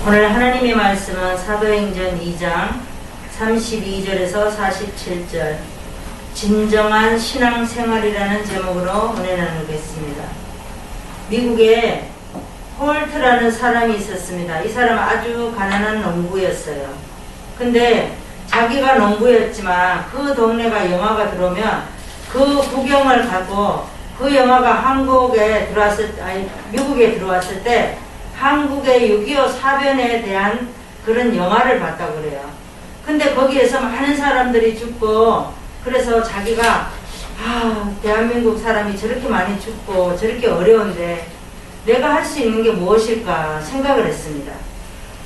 오늘 하나님의 말씀은 사도행전 2장 32절에서 47절 진정한 신앙생활이라는 제목으로 은혜 나누겠습니다. 미국에 홀트라는 사람이 있었습니다. 이 사람은 아주 가난한 농부였어요. 근데 자기가 농부였지만 그 동네가 영화가 들어오면 그 구경을 가고 그 영화가 미국에 들어왔을 때 한국의 6.25 사변에 대한 그런 영화를 봤다고 그래요. 근데 거기에서 많은 사람들이 죽고 그래서 자기가 대한민국 사람이 저렇게 많이 죽고 저렇게 어려운데 내가 할 수 있는 게 무엇일까 생각을 했습니다.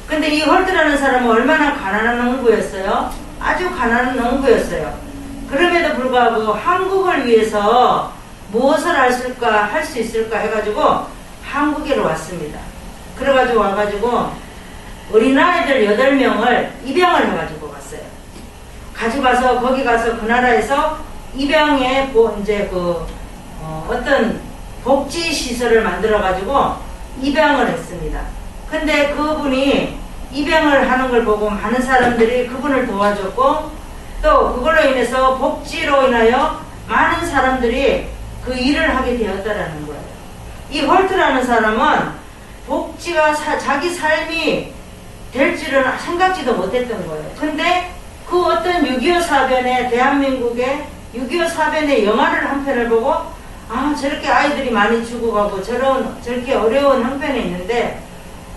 근데 이 홀트라는 사람은 얼마나 가난한 농부였어요? 아주 가난한 농부였어요. 그럼에도 불구하고 한국을 위해서 무엇을 할 수 있을까 해가지고 한국에로 왔습니다. 그래가지고 와가지고 어린아이들 8명을 입양을 해가지고 갔어요. 가지고 가서 거기 가서 그 나라에서 입양에 어떤 복지 시설을 만들어가지고 입양을 했습니다. 근데 그분이 입양을 하는 걸 보고 많은 사람들이 그분을 도와줬고 또 그걸로 인해서 복지로 인하여 많은 사람들이 그 일을 하게 되었다라는 거예요. 이 홀트라는 사람은 복지가 자기 삶이 될 줄은 생각지도 못했던 거예요. 근데 그 어떤 6.25 사변에 대한민국의 6.25 사변의 영화를 한 편을 보고 저렇게 아이들이 많이 죽어가고 저렇게 어려운 형편에 있는데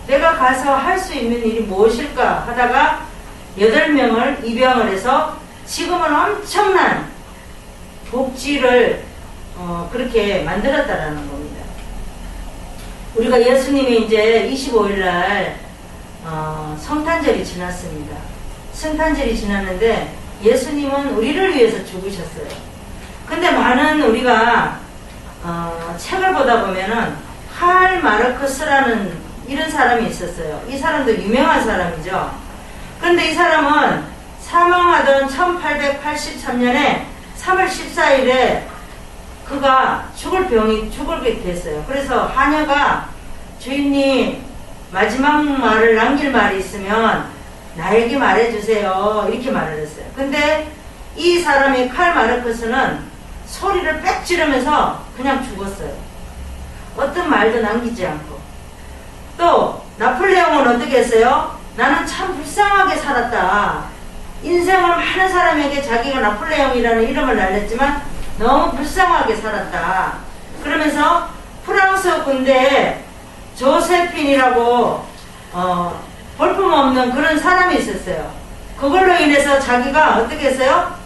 내가 가서 할 수 있는 일이 무엇일까 하다가 8명을 입양을 해서 지금은 엄청난 복지를 그렇게 만들었다라는 겁니다. 우리가 예수님이 이제 25일날 성탄절이 지났습니다. 성탄절이 지났는데 예수님은 우리를 위해서 죽으셨어요. 근데 많은 우리가 책을 보다 보면은 칼 마르크스라는 이런 사람이 있었어요. 이 사람도 유명한 사람이죠. 근데 이 사람은 사망하던 1883년에 3월 14일에 그가 죽게 됐어요. 그래서 하녀가 주인님 마지막 말을 남길 말이 있으면 나에게 말해주세요. 이렇게 말을 했어요. 근데 이 사람이 칼 마르크스는 소리를 빽 지르면서 그냥 죽었어요. 어떤 말도 남기지 않고. 또 나폴레옹은 어떻게 했어요? 나는 참 불쌍하게 살았다. 인생을 많은 사람에게 자기가 나폴레옹이라는 이름을 날렸지만 너무 불쌍하게 살았다. 그러면서 프랑스 군대에 조세핀이라고 볼품없는 그런 사람이 있었어요. 그걸로 인해서 자기가 어떻게 했어요?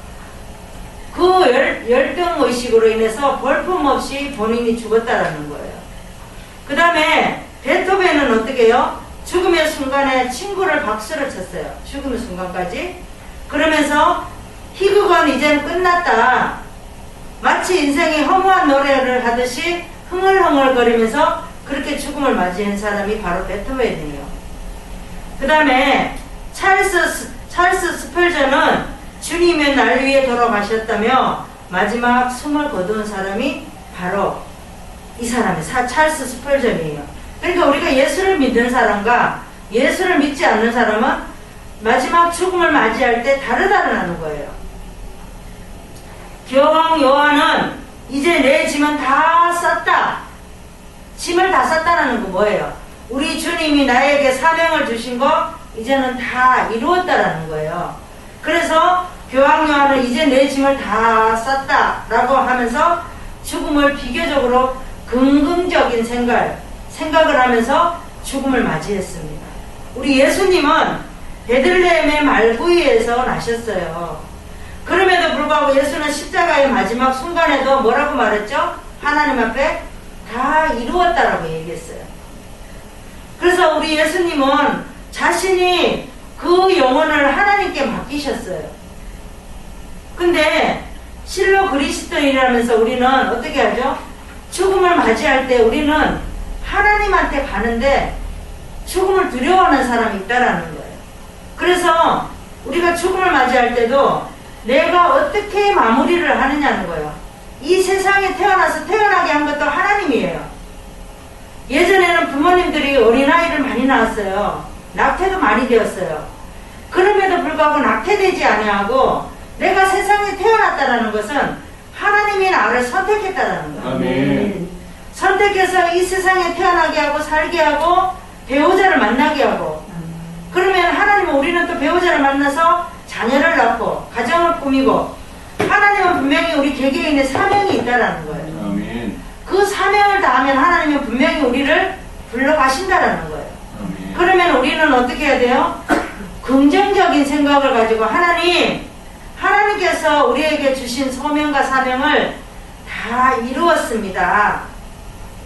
그 열등의식으로 인해서 볼품없이 본인이 죽었다라는 거예요. 그 다음에 베토벤은 어떻게 해요? 죽음의 순간에 친구를 박수를 쳤어요. 죽음의 순간까지. 그러면서 희극은 이제는 끝났다. 마치 인생이 허무한 노래를 하듯이 흥얼흥얼거리면서 그렇게 죽음을 맞이한 사람이 바로 베토벤이에요. 그 다음에 찰스 스펄전은 주님의 날 위해 돌아가셨다며 마지막 숨을 거둔 사람이 바로 이 사람이 찰스 스펄전이에요. 그러니까 우리가 예수를 믿는 사람과 예수를 믿지 않는 사람은 마지막 죽음을 맞이할 때 다르다는 거예요. 교황 요한은 이제 내 짐은 다 쌌다. 짐을 다 쌌다는 거 뭐예요? 우리 주님이 나에게 사명을 주신 거 이제는 다 이루었다라는 거예요. 그래서 교황 요한은 이제 내 짐을 다 쌌다라고 하면서 죽음을 비교적으로 긍정적인 생각을 하면서 죽음을 맞이했습니다. 우리 예수님은 베들레헴의 말구이에서 나셨어요. 그럼에도 불구하고 예수는 십자가의 마지막 순간에도 뭐라고 말했죠? 하나님 앞에 다 이루었다라고 얘기했어요. 그래서 우리 예수님은 자신이 그 영혼을 하나님께 맡기셨어요. 근데 실로 그리스도인이라면서 우리는 어떻게 하죠? 죽음을 맞이할 때 우리는 하나님한테 가는데 죽음을 두려워하는 사람이 있다라는 거예요. 그래서 우리가 죽음을 맞이할 때도 내가 어떻게 마무리를 하느냐는 거예요. 이 세상에 태어나게 한 것도 하나님이에요. 예전에는 부모님들이 어린아이를 많이 낳았어요. 낙태도 많이 되었어요. 그럼에도 불구하고 낙태되지 아니하고 내가 세상에 태어났다는 것은 하나님이 나를 선택했다는 거예요. 아멘. 선택해서 이 세상에 태어나게 하고 살게 하고 배우자를 만나게 하고, 그러면 하나님은 우리는 또 배우자를 만나서 자녀를 낳고 가정을 꾸미고, 하나님은 분명히 우리 개개인의 사명이 있다라는 거예요. 아멘. 그 사명을 다하면 하나님은 분명히 우리를 불러가신다라는 거예요. 아멘. 그러면 우리는 어떻게 해야 돼요? 긍정적인 생각을 가지고 하나님께서 우리에게 주신 소명과 사명을 다 이루었습니다.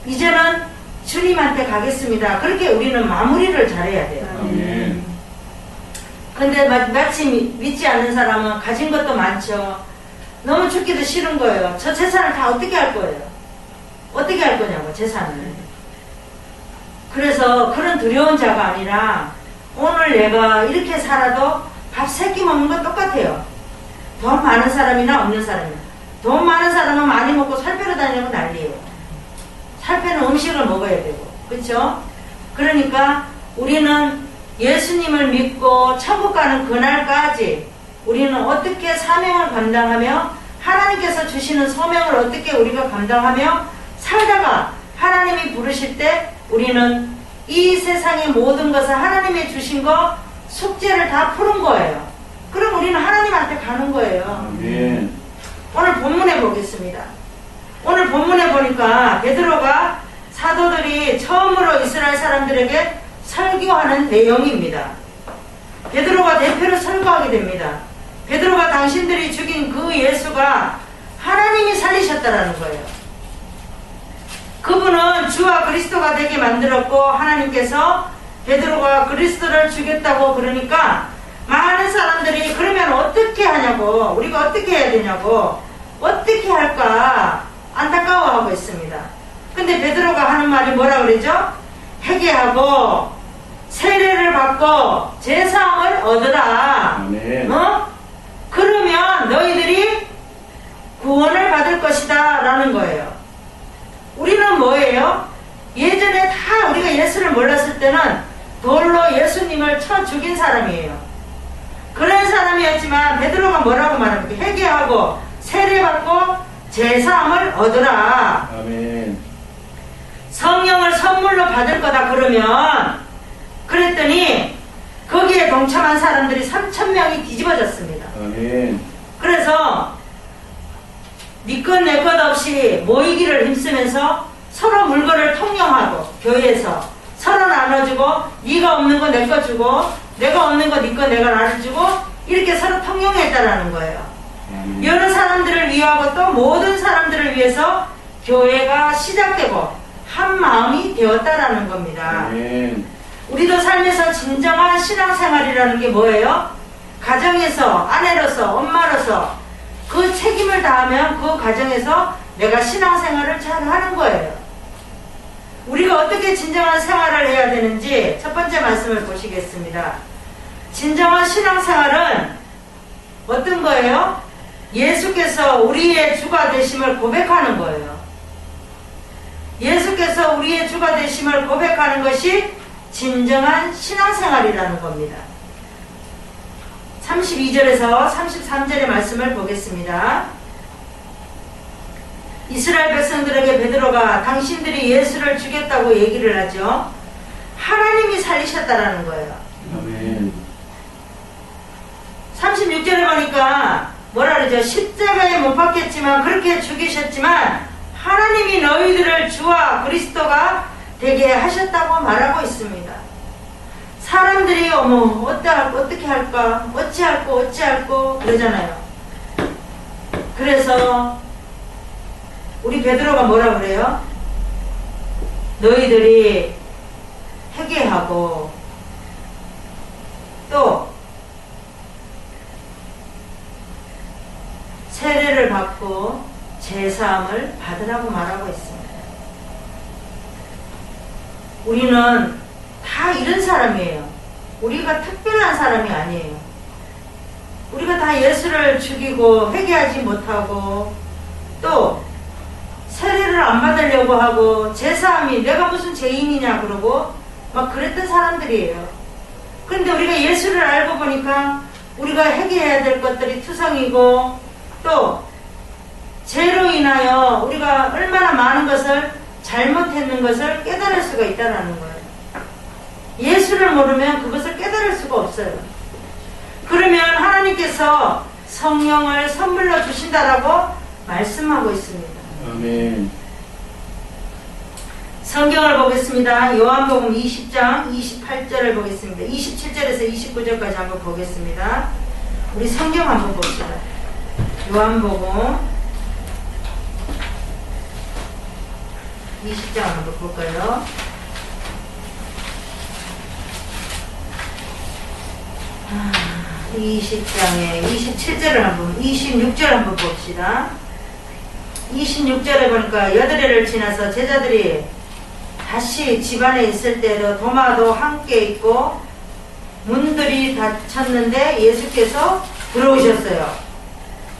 이제는 주님한테 가겠습니다. 그렇게 우리는 마무리를 잘해야 돼요. 아멘. 근데 마치 믿지 않는 사람은 가진 것도 많죠. 너무 죽기도 싫은 거예요. 저 재산을 다 어떻게 할 거예요? 어떻게 할 거냐고, 재산을. 그래서 그런 두려운 자가 아니라 오늘 내가 이렇게 살아도 밥 3끼 먹는 건 똑같아요. 돈 많은 사람이나 없는 사람이나. 돈 많은 사람은 많이 먹고 살 빼러 다니면 난리예요. 살 빼는 음식을 먹어야 되고, 그렇죠? 그러니까 우리는 예수님을 믿고 천국 가는 그날까지 우리는 어떻게 사명을 감당하며 하나님께서 주시는 소명을 어떻게 우리가 감당하며 살다가 하나님이 부르실 때 우리는 이 세상의 모든 것을 하나님이 주신 거 숙제를 다 푸는 거예요. 그럼 우리는 하나님한테 가는 거예요. 아멘. 오늘 본문에 보겠습니다. 오늘 본문에 보니까 베드로가 사도들이 처음으로 이스라엘 사람들에게 설교하는 내용입니다. 베드로가 대표로 설교하게 됩니다. 베드로가 당신들이 죽인 그 예수가 하나님이 살리셨다라는 거예요. 그분은 주와 그리스도가 되게 만들었고, 하나님께서 베드로가 그리스도를 죽였다고 그러니까 많은 사람들이 그러면 어떻게 하냐고, 우리가 어떻게 해야 되냐고, 어떻게 할까 안타까워하고 있습니다. 근데 베드로가 하는 말이 뭐라 그러죠? 회개하고 세례를 받고 제사함을 얻으라. 아멘. 그러면 너희들이 구원을 받을 것이다 라는 거예요. 우리는 뭐예요? 예전에 다 우리가 예수를 몰랐을 때는 돌로 예수님을 쳐 죽인 사람이에요. 그런 사람이었지만 베드로가 뭐라고 말합니까? 회개하고 세례받고 제사함을 얻으라. 아멘. 성령을 선물로 받을 거다 그러면, 그랬더니 거기에 동참한 사람들이 3,000명이 뒤집어졌습니다. 아멘. 그래서 네 것 내 것 없이 모이기를 힘쓰면서 서로 물건을 통용하고, 교회에서 서로 나눠주고, 네가 없는 거 내 거 주고, 내가 없는 거 네 거 내가 나눠주고, 이렇게 서로 통용했다라는 거예요. 여러 사람들을 위하고 또 모든 사람들을 위해서 교회가 시작되고 한 마음이 되었다라는 겁니다. 아멘. 우리도 삶에서 진정한 신앙생활이라는 게 뭐예요? 가정에서, 아내로서, 엄마로서 그 책임을 다하면 그 가정에서 내가 신앙생활을 잘 하는 거예요. 우리가 어떻게 진정한 생활을 해야 되는지 첫 번째 말씀을 보시겠습니다. 진정한 신앙생활은 어떤 거예요? 예수께서 우리의 주가 되심을 고백하는 거예요. 예수께서 우리의 주가 되심을 고백하는 것이 진정한 신앙생활이라는 겁니다. 32절에서 33절의 말씀을 보겠습니다. 이스라엘 백성들에게 베드로가 당신들이 예수를 죽였다고 얘기를 하죠. 하나님이 살리셨다라는 거예요. 아멘. 36절에 보니까 뭐라 그러죠? 십자가에 못 박혔지만, 그렇게 죽이셨지만 하나님이 너희들을 주와 그리스도가 되게 하셨다고 말하고 있습니다. 사람들이 어떻게 할까, 어찌할꼬 그러잖아요. 그래서 우리 베드로가 뭐라 그래요? 너희들이 회개하고 또 세례를 받고 제사함을 받으라고 말하고 있습니다. 우리는 다 이런 사람이에요. 우리가 특별한 사람이 아니에요. 우리가 다 예수를 죽이고 회개하지 못하고 또 세례를 안 받으려고 하고 제사함이 내가 무슨 죄인이냐 그러고 막 그랬던 사람들이에요. 그런데 우리가 예수를 알고 보니까 우리가 해결해야 될 것들이 투성이고 또 죄로 인하여 우리가 얼마나 많은 것을 잘못했는 것을 깨달을 수가 있다는 거예요. 예수를 모르면 그것을 깨달을 수가 없어요. 그러면 하나님께서 성령을 선물로 주신다라고 말씀하고 있습니다. 아멘. 성경을 보겠습니다. 요한복음 20장 28절을 보겠습니다. 27절에서 29절까지 한번 보겠습니다. 우리 성경 한번 봅시다. 요한복음 20장 한번 볼까요? 아, 20장에 27절을 한번 26절 한번 봅시다. 26절에 보니까 여드레를 지나서 제자들이 다시 집안에 있을 때도 도마도 함께 있고 문들이 닫혔는데 예수께서 들어오셨어요.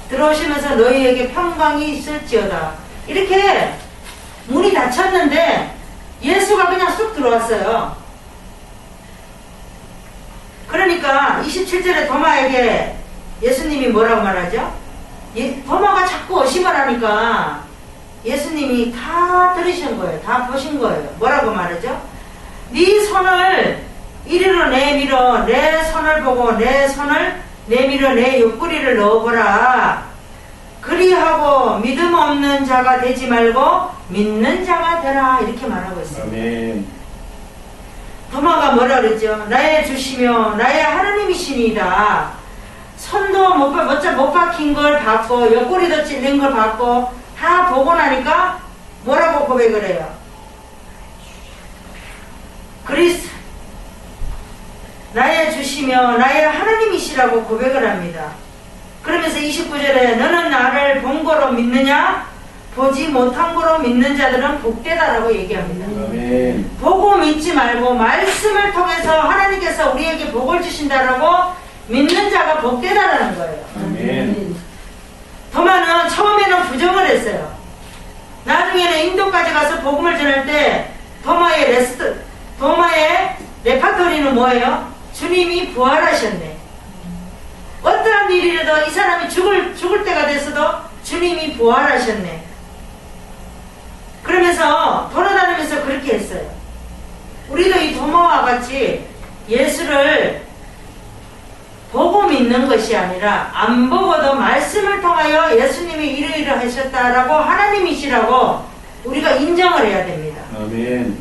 들어오시면서 너희에게 평강이 있을지어다. 이렇게 문이 닫혔는데 예수가 그냥 쑥 들어왔어요. 그러니까 27절에 도마에게 예수님이 뭐라고 말하죠? 도마가 자꾸 의심을 하니까 예수님이 다 들으신 거예요. 다 보신 거예요. 뭐라고 말하죠? 네 손을 이리로 내밀어 내 손을 보고 내 손을 내밀어 내 옆구리를 넣어보라. 그리하고 믿음 없는 자가 되지 말고 믿는 자가 되라. 이렇게 말하고 있어요. 아멘. 도마가 뭐라 그랬죠? 나의 주시며 나의 하나님이시니이다. 손도 못 박힌 걸 봤고 옆구리도 찔린 걸 봤고 다 보고 나니까 뭐라고 고백을 해요? 그리스도 나의 주시며 나의 하나님이시라고 고백을 합니다. 그러면서 29절에 너는 나를 본 거로 믿느냐? 보지 못한 거로 믿는 자들은 복되다라고 얘기합니다. 아멘. 보고 믿지 말고 말씀을 통해서 하나님께서 우리에게 복을 주신다라고 믿는 자가 복되다라는 거예요. 아멘. 도마는 처음에는 부정을 했어요. 나중에는 인도까지 가서 복음을 전할 때 도마의 레파토리는 뭐예요? 주님이 부활하셨네. 어떠한 일이라도 이 사람이 죽을 때가 됐어도 주님이 부활하셨네. 그러면서 돌아다니면서 그렇게 했어요. 우리도 이 도마와 같이 예수를 보고 믿는 것이 아니라 안 보고도 말씀을 통하여 예수님이 이러이러하셨다라고 하나님이시라고 우리가 인정을 해야 됩니다. 아멘.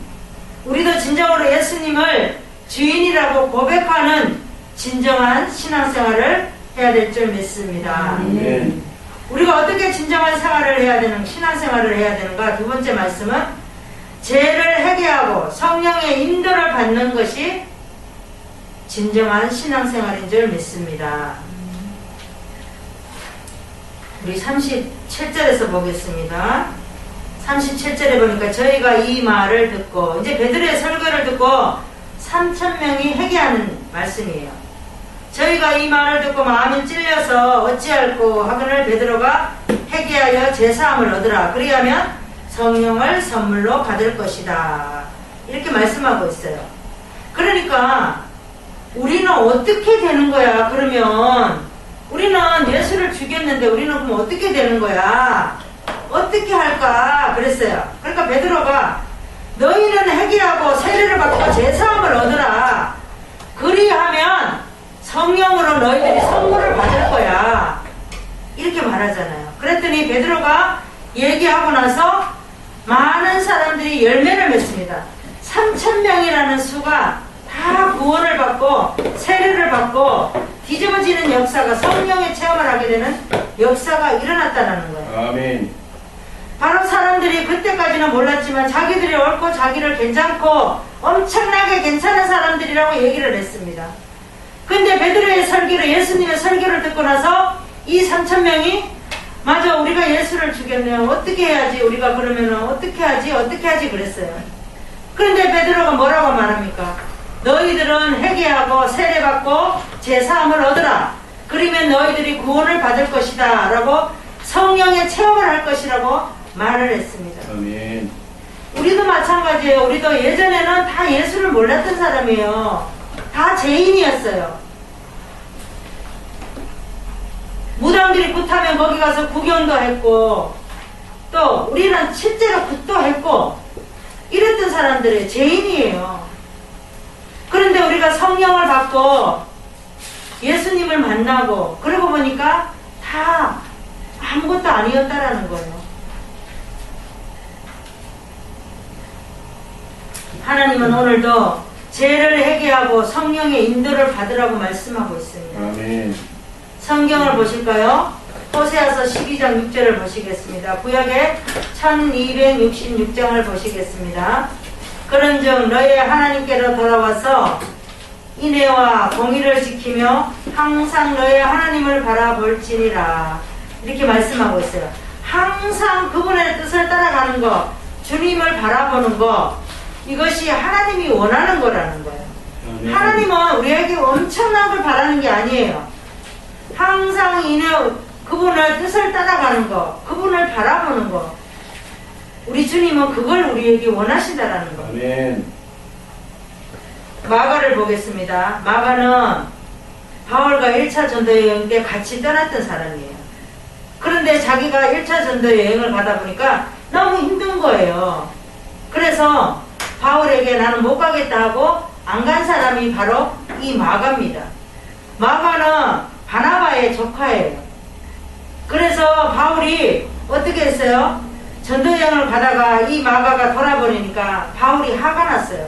우리도 진정으로 예수님을 주인이라고 고백하는 진정한 신앙생활을 해야 될 줄 믿습니다. 아멘. 우리가 어떻게 진정한 생활을 해야 되는 신앙생활을 해야 되는가? 두 번째 말씀은 죄를 회개하고 성령의 인도를 받는 것이 진정한 신앙생활인 줄 믿습니다. 우리 37절에서 보겠습니다. 37절에 보니까 저희가 이 말을 듣고 이제 베드로의 설교를 듣고 3,000명이 회개하는 말씀이에요. 저희가 이 말을 듣고 마음이 찔려서 어찌할꼬 하거늘 베드로가 회개하여 제사함을 얻으라. 그리하면 성령을 선물로 받을 것이다. 이렇게 말씀하고 있어요. 그러니까 우리는 어떻게 되는 거야? 그러면 우리는 예수를 죽였는데 우리는 그럼 어떻게 되는 거야? 어떻게 할까? 그랬어요. 그러니까 베드로가 너희는 회개하고 세례를 받고 제사함을 얻으라. 그리하면 성령으로 너희들이 선물을 받을 거야. 이렇게 말하잖아요. 그랬더니 베드로가 얘기하고 나서 많은 사람들이 열매를 맺습니다. 3,000명이라는 수가 다 구원을 받고 세례를 받고 뒤집어지는 역사가 성령의 체험을 하게 되는 역사가 일어났다는 거예요. 아멘. 바로 사람들이 그때까지는 몰랐지만 자기들이 옳고 자기를 괜찮고 엄청나게 괜찮은 사람들이라고 얘기를 했습니다. 근데 베드로의 설교를 예수님의 설교를 듣고 나서 이 3,000명이 맞아 우리가 예수를 죽였네요. 어떻게 해야지 우리가 그러면은 어떻게 하지 그랬어요. 그런데 베드로가 뭐라고 말합니까? 너희들은 회개하고 세례받고 제사함을 얻으라. 그러면 너희들이 구원을 받을 것이다 라고 성령의 체험을 할 것이라고 말을 했습니다. 아멘. 우리도 마찬가지예요. 우리도 예전에는 다 예수를 몰랐던 사람이에요. 다 다 죄인이었어요. 무당들이 굿하면 거기 가서 구경도 했고 또 우리는 실제로 굿도 했고 이랬던 사람들의 죄인이에요. 그런데 우리가 성령을 받고 예수님을 만나고 그러고 보니까 다 아무것도 아니었다라는 거예요. 하나님은 오늘도 죄를 회개하고 성령의 인도를 받으라고 말씀하고 있습니다. 아멘. 성경을 보실까요? 호세아서 12장 6절을 보시겠습니다. 구약의 1266장을 보시겠습니다. 그런즉 너희 하나님께로 돌아와서 인애와 공의를 지키며 항상 너희 하나님을 바라볼지니라. 이렇게 말씀하고 있어요. 항상 그분의 뜻을 따라가는 것, 주님을 바라보는 것, 이것이 하나님이 원하는 거라는 거예요. 아멘. 하나님은 우리에게 엄청난 걸 바라는 게 아니에요. 항상 그분의 뜻을 따라가는 것, 그분을 바라보는 것. 우리 주님은 그걸 우리에게 원하신다라는 거예요. 아멘. 마가를 보겠습니다. 마가는 바울과 1차 전도 여행 때 같이 떠났던 사람이에요. 그런데 자기가 1차 전도 여행을 가다 보니까 너무 힘든 거예요. 그래서 바울에게 나는 못 가겠다 하고 안 간 사람이 바로 이 마가입니다. 마가는 바나바의 조카예요. 그래서 바울이 어떻게 했어요? 전도여행을 가다가 이 마가가 돌아버리니까 바울이 화가 났어요.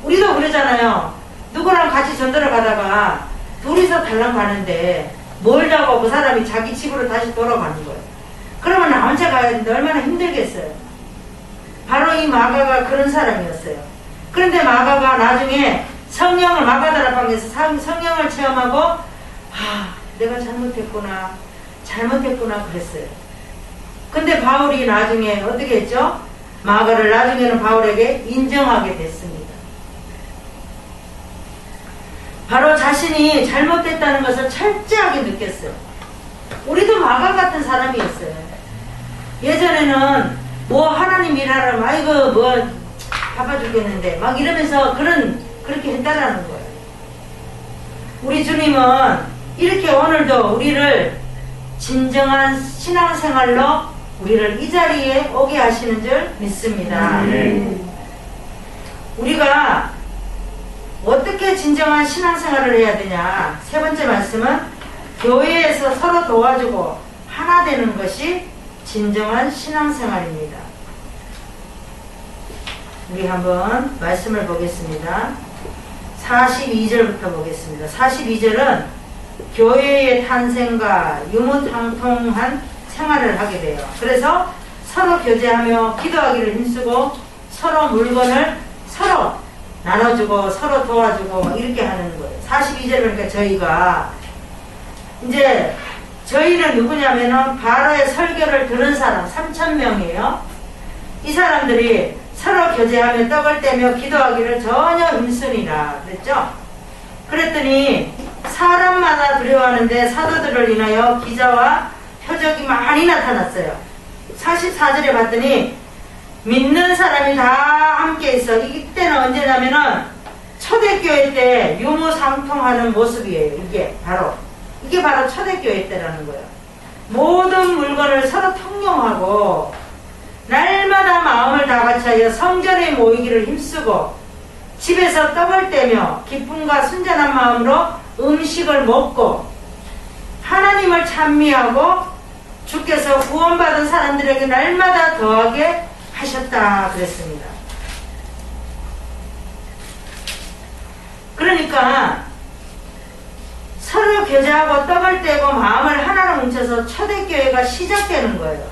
우리도 그러잖아요. 누구랑 같이 전도를 가다가 둘이서 달랑 가는데 멀다고 그 사람이 자기 집으로 다시 돌아가는 거예요. 그러면 나 혼자 가야 되는데 얼마나 힘들겠어요. 바로 이 마가가 그런 사람이었어요. 그런데 마가가 나중에 성령을 마가다락방에서 성령을 체험하고 내가 잘못했구나 그랬어요. 근데 바울이 나중에 어떻게 했죠? 마가를 나중에는 바울에게 인정하게 됐습니다. 바로 자신이 잘못됐다는 것을 철저하게 느꼈어요. 우리도 마가 같은 사람이었어요. 예전에는 뭐 하나님 일하라면 아이고 뭐 바빠 죽겠는데 막 이러면서 그렇게 했다라는 거예요. 우리 주님은 이렇게 오늘도 우리를 진정한 신앙생활로 우리를 이 자리에 오게 하시는 줄 믿습니다. 우리가 어떻게 진정한 신앙생활을 해야 되냐? 세 번째 말씀은 교회에서 서로 도와주고 하나 되는 것이 진정한 신앙생활입니다. 우리 한번 말씀을 보겠습니다. 42절부터 보겠습니다. 42절은 교회의 탄생과 유무상통한 생활을 하게 돼요. 그래서 서로 교제하며 기도하기를 힘쓰고 서로 물건을 서로 나눠주고 서로 도와주고 막 이렇게 하는 거예요. 42절 그러니까 저희가 이제 저희는 누구냐면은 바로의 설교를 들은 사람 3,000명이에요. 이 사람들이 서로 교제하며 떡을 떼며 기도하기를 전혀 힘쓰니라 그랬죠. 그랬더니 사람마다 두려워하는데 사도들을 인하여 기자와 표적이 많이 나타났어요. 44절에 봤더니 믿는 사람이 다 함께 있어. 이때는 언제냐면은 초대교회 때 유무상통하는 모습이에요. 이게 바로 초대교회 때라는 거예요. 모든 물건을 서로 통용하고 날마다 마음을 다같이하여 성전에 모이기를 힘쓰고 집에서 떡을 떼며 기쁨과 순전한 마음으로 음식을 먹고 하나님을 찬미하고 주께서 구원받은 사람들에게 날마다 더하게 하셨다 그랬습니다. 그러니까 서로 교제하고 떡을 떼고 마음을 하나로 뭉쳐서 초대교회가 시작되는 거예요.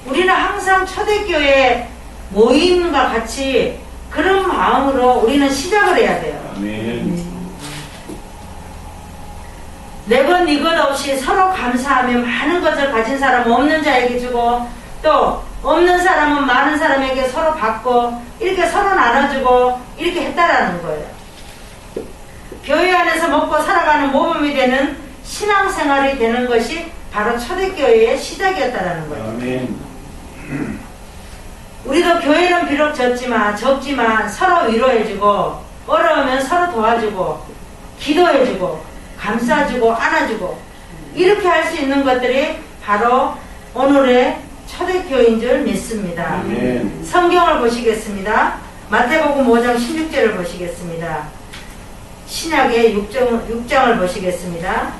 우리는 항상 초대교회 모임과 같이 그런 마음으로 우리는 시작을 해야 돼요. 아멘. 내 것 네 것 없이 서로 감사하며 많은 것을 가진 사람 없는 자에게 주고 또 없는 사람은 많은 사람에게 서로 받고 이렇게 서로 나눠주고 이렇게 했다라는 거예요. 교회 안에서 먹고 살아가는 모범이 되는 신앙생활이 되는 것이 바로 초대교회의 시작이었다라는 거예요. 아멘. 우리도 교회는 비록 적지만 서로 위로해주고 어려우면 서로 도와주고 기도해주고 감싸주고 안아주고 이렇게 할 수 있는 것들이 바로 오늘의 초대교회인 줄 믿습니다. 아멘. 성경을 보시겠습니다. 마태복음 5장 16절을 보시겠습니다. 신약의 6장을 보시겠습니다.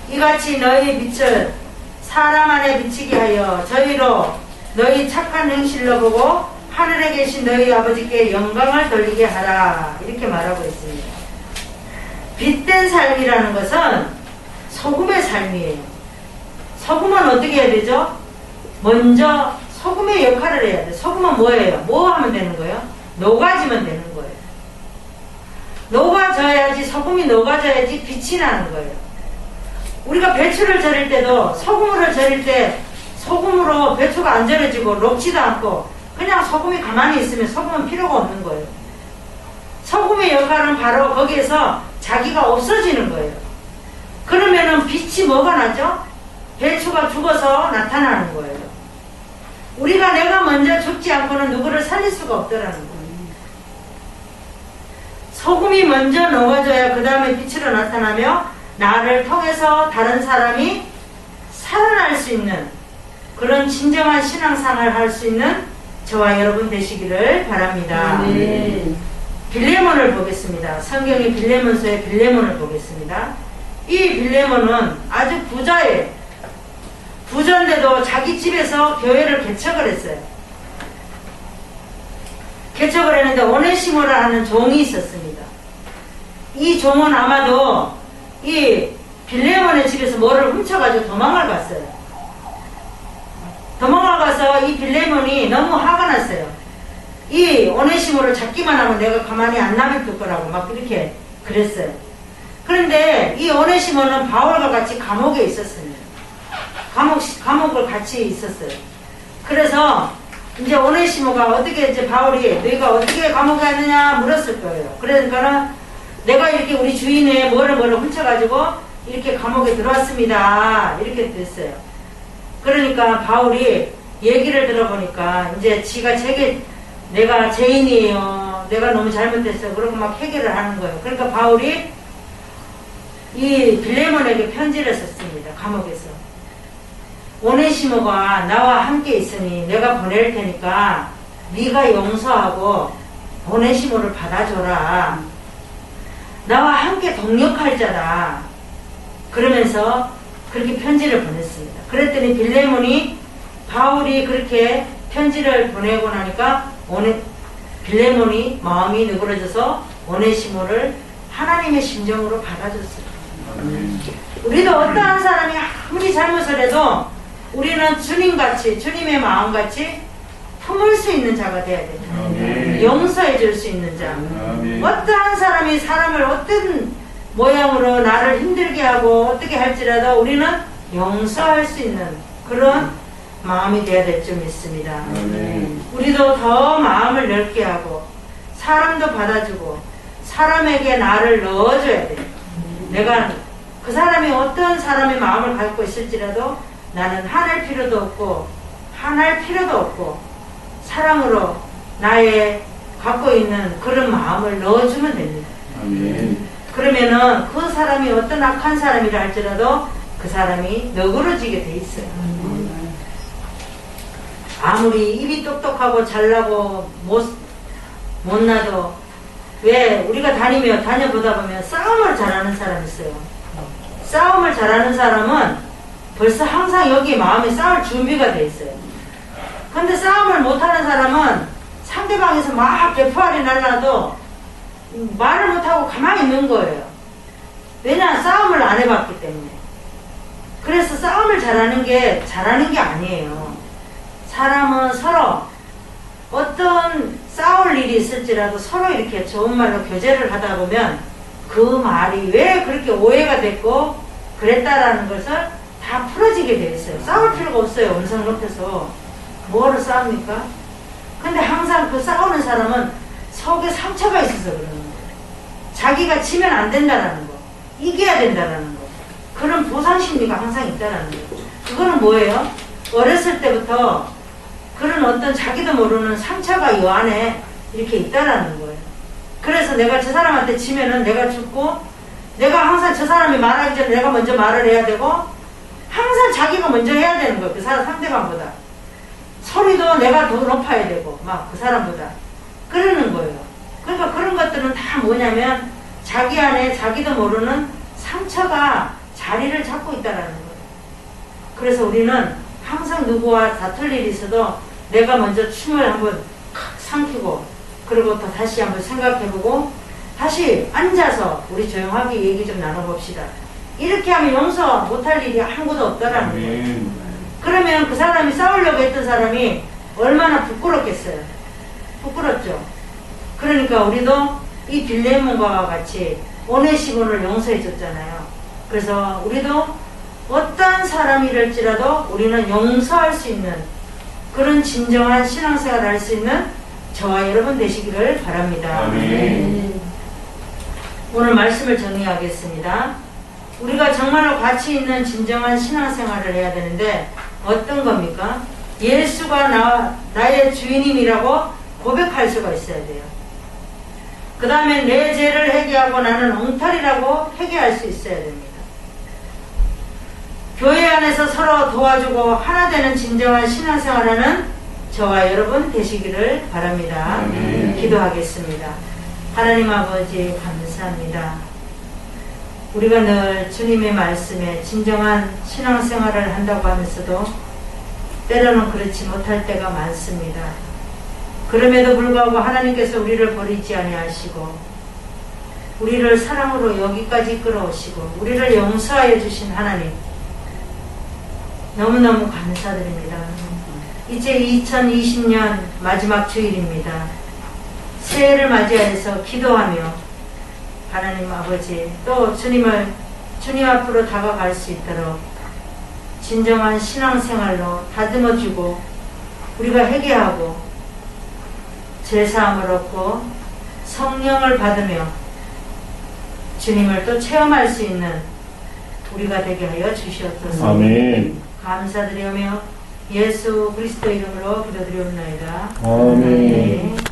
이같이 너희 빛을 사람 안에 비치게 하여 저희로 너희 착한 행실로 보고 하늘에 계신 너희 아버지께 영광을 돌리게 하라. 이렇게 말하고 있습니다. 빛된 삶이라는 것은 소금의 삶이에요. 소금은 어떻게 해야 되죠? 먼저 소금의 역할을 해야 돼요. 소금은 뭐예요? 뭐 하면 되는 거예요? 녹아지면 되는 거예요. 녹아져야지, 소금이 녹아져야지 빛이 나는 거예요. 우리가 배추를 절일 때도 소금을 절일 때 소금으로 배추가 안 절여지고 녹지도 않고 그냥 소금이 가만히 있으면 소금은 필요가 없는 거예요. 소금의 역할은 바로 거기에서 자기가 없어지는 거예요. 그러면은 빛이 뭐가 나죠? 배추가 죽어서 나타나는 거예요. 우리가 내가 먼저 죽지 않고는 누구를 살릴 수가 없더라는 거예요. 소금이 먼저 녹아져야 그 다음에 빛으로 나타나며 나를 통해서 다른 사람이 살아날 수 있는 그런 진정한 신앙생활을 할 수 있는 저와 여러분 되시기를 바랍니다. 빌레몬을 보겠습니다. 성경의 빌레몬서의 빌레몬을 보겠습니다. 이 빌레몬은 아주 부자예요. 부자인데도 자기 집에서 교회를 개척을 했어요. 개척을 했는데 오네시모라는 종이 있었습니다. 이 종은 아마도 이 빌레몬의 집에서 뭐를 훔쳐가지고 도망을 갔어요. 도망을 가서 이 빌레몬이 너무 화가 났어요. 이 오네시모를 잡기만 하면 내가 가만히 안 놔둘 거라고 막 이렇게 그랬어요. 그런데 이 오네시모는 바울과 같이 감옥에 있었습니다. 감옥을 같이 있었어요. 그래서 이제 오네시모가 어떻게 이제 바울이 너희가 어떻게 감옥에 왔느냐 물었을 거예요. 그러니까는 내가 이렇게 우리 주인의 뭐를 훔쳐가지고 이렇게 감옥에 들어왔습니다. 이렇게 됐어요. 그러니까 바울이 얘기를 들어보니까 이제 지가 내가 죄인이에요. 내가 너무 잘못했어요. 그러고 막 해결을 하는 거예요. 그러니까 바울이 이 빌레몬에게 편지를 썼습니다. 감옥에서. 오네시모가 나와 함께 있으니 내가 보낼 테니까 네가 용서하고 오네시모를 받아줘라. 나와 함께 동역할 자다. 그러면서 그렇게 편지를 보냈습니다. 그랬더니 빌레몬이 바울이 그렇게 편지를 보내고 나니까 빌레몬이 마음이 누그러져서 오네시모를 하나님의 심정으로 받아줬어요. 우리도 어떠한 사람이 아무리 잘못을 해도 우리는 주님같이 주님의 마음같이 품을 수 있는 자가 돼야 돼요. 용서해 줄 수 있는 자. 어떠한 사람이 사람을 어떤 모양으로 나를 힘들게 하고 어떻게 할지라도 우리는 용서할 수 있는 그런 마음이 돼야 될 줄 믿습니다. 우리도 더 마음을 넓게 하고 사람도 받아주고 사람에게 나를 넣어줘야 돼요. 내가 그 사람이 어떤 사람의 마음을 갖고 있을지라도 나는 화낼 필요도 없고 화날 필요도 없고 사랑으로 나의 갖고 있는 그런 마음을 넣어주면 됩니다. 그러면은 그 사람이 어떤 악한 사람이라 할지라도 그 사람이 너그러지게 돼 있어요. 아무리 입이 똑똑하고 잘나고 못나도 왜 우리가 다녀보다 보면 싸움을 잘하는 사람이 있어요. 싸움을 잘하는 사람은 벌써 항상 여기 마음에 싸울 준비가 돼 있어요. 근데 싸움을 못하는 사람은 상대방에서 막 개포알이 날라도 말을 못하고 가만히 있는 거예요. 왜냐? 싸움을 안 해봤기 때문에. 그래서 싸움을 잘하는 게 아니에요. 사람은 서로 어떤 싸울 일이 있을지라도 서로 이렇게 좋은 말로 교제를 하다 보면 그 말이 왜 그렇게 오해가 됐고 그랬다라는 것을 다 풀어지게 돼 있어요. 싸울 필요가 없어요. 음성 높여서. 뭐하러 싸웁니까? 근데 항상 그 싸우는 사람은 속에 상처가 있어서 그러는 거예요. 자기가 지면 안 된다는 거. 이겨야 된다는 거. 그런 보상 심리가 항상 있다는 거예요. 그거는 뭐예요? 어렸을 때부터 그런 어떤 자기도 모르는 상처가 이 안에 이렇게 있다라는 거예요. 그래서 내가 저 사람한테 지면은 내가 죽고, 내가 항상 저 사람이 말하기 전에 내가 먼저 말을 해야 되고, 항상 자기가 먼저 해야 되는 거예요. 그 사람 상대방보다. 소리도 내가 더 높아야 되고, 막 그 사람보다. 그러는 거예요. 그러니까 그런 것들은 다 뭐냐면, 자기 안에 자기도 모르는 상처가 자리를 잡고 있다라는 거예요. 그래서 우리는 항상 누구와 다툴 일이 있어도 내가 먼저 춤을 한번 삼키고, 그리고 또 다시 한번 생각해보고, 다시 앉아서 우리 조용하게 얘기 좀 나눠봅시다. 이렇게 하면 용서 못할 일이 아무것도 없다라는 거예요. 아멘. 그러면 그 사람이 싸우려고 했던 사람이 얼마나 부끄럽겠어요. 부끄럽죠. 그러니까 우리도 이 빌레몬과 같이 오네시몬을 용서해 줬잖아요. 그래서 우리도 어떤 사람이랄지라도 우리는 용서할 수 있는 그런 진정한 신앙생활을 할 수 있는 저와 여러분 되시기를 바랍니다. 아멘. 오늘 말씀을 정리하겠습니다. 우리가 정말로 가치 있는 진정한 신앙생활을 해야 되는데 어떤 겁니까? 예수가 나의 주인님이라고 고백할 수가 있어야 돼요. 그 다음에 내 죄를 회개하고 나는 엉터리라고 회개할 수 있어야 됩니다. 교회 안에서 서로 도와주고 하나 되는 진정한 신앙생활하는 저와 여러분 되시기를 바랍니다. 아멘. 기도하겠습니다. 하나님 아버지 감사합니다. 우리가 늘 주님의 말씀에 진정한 신앙생활을 한다고 하면서도 때로는 그렇지 못할 때가 많습니다. 그럼에도 불구하고 하나님께서 우리를 버리지 아니하시고 우리를 사랑으로 여기까지 끌어오시고 우리를 용서하여 주신 하나님 너무너무 감사드립니다. 이제 2020년 마지막 주일입니다. 새해를 맞이해서 기도하며 하나님 아버지 또 주님 앞으로 다가갈 수 있도록 진정한 신앙생활로 다듬어주고 우리가 회개하고 제사함을 얻고 성령을 받으며 주님을 또 체험할 수 있는 우리가 되게 하여 주시옵소서. 아멘. 감사드리며 예수 그리스도 이름으로 기도드리옵나이다. 아멘. 아멘.